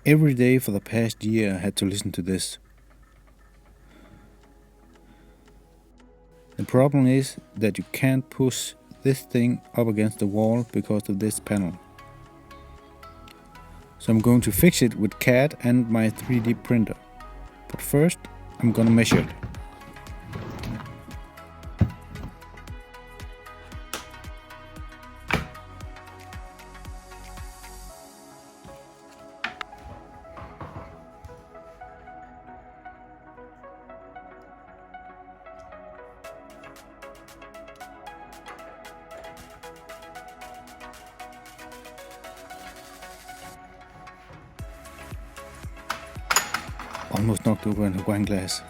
Every day for the past year I had to listen to this. The problem is that you can't push this thing up against the wall because of this panel. So I'm going to fix it with CAD and my 3D printer. But first, I'm gonna measure it. Almost knocked over a wine glass.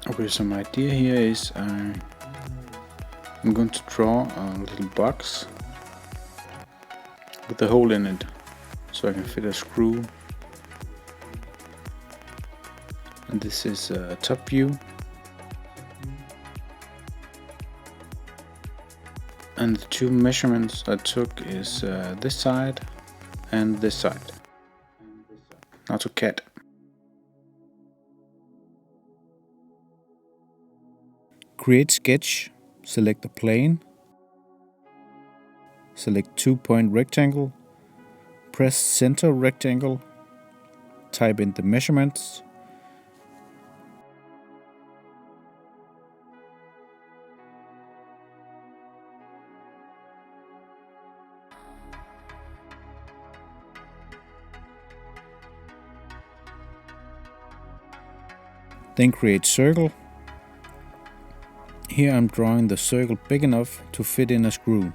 Okay, so my idea here is I'm going to draw a little box with a hole in it so I can fit a screw. And this is a top view. And the two measurements I took is this side and this side. Now to CAD. Create sketch, select the plane, select 2-point rectangle, press center rectangle, type in the measurements, then create circle. Here I'm drawing the circle big enough to fit in a screw.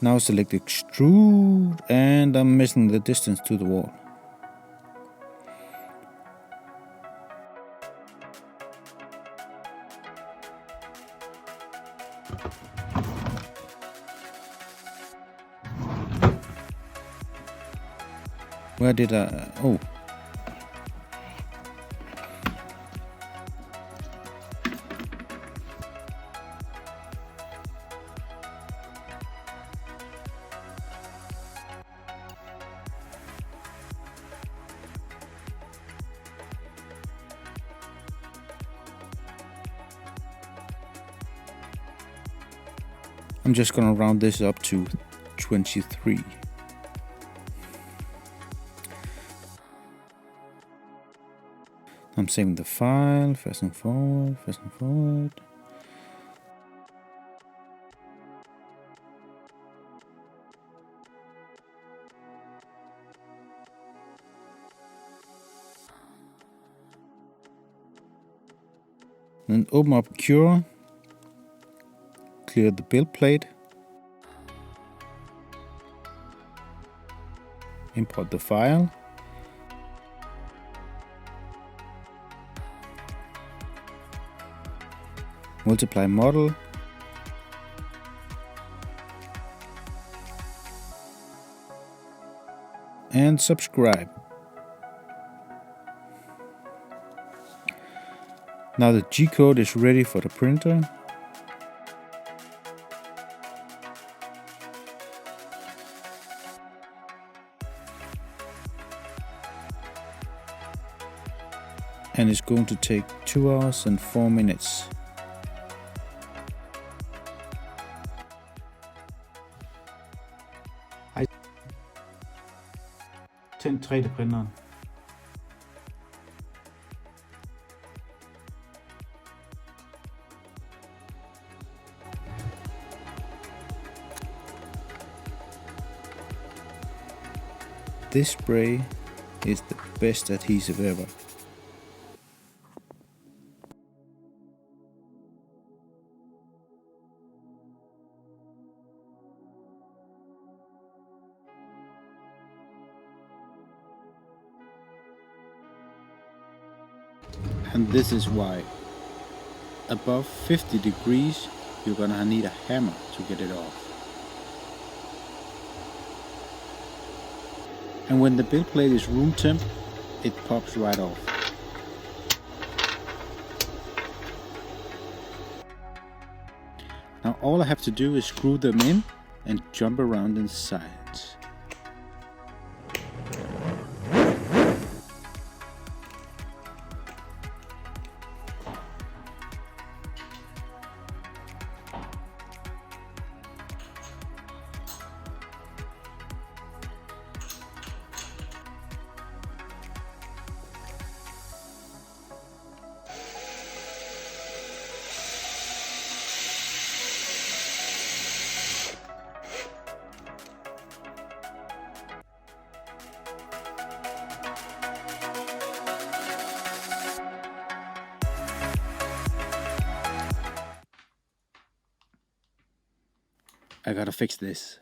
Now select extrude, and I'm missing the distance to the wall. Where did I... oh. I'm just gonna round this up to 23. I'm saving the file, fast and forward, fast and forward. Then open up Cure, clear the build plate, import the file, multiply model, and subscribe. Now the G-code is ready for the printer. And it's going to take 2 hours and 4 minutes. Tænd 3D-printeren. This spray is the best adhesive ever. And this is why. above 50 degrees, you're gonna need a hammer to get it off. And when the build plate is room temp, it pops right off. Now all I have to do is screw them in and jump around in the sides. I gotta fix this.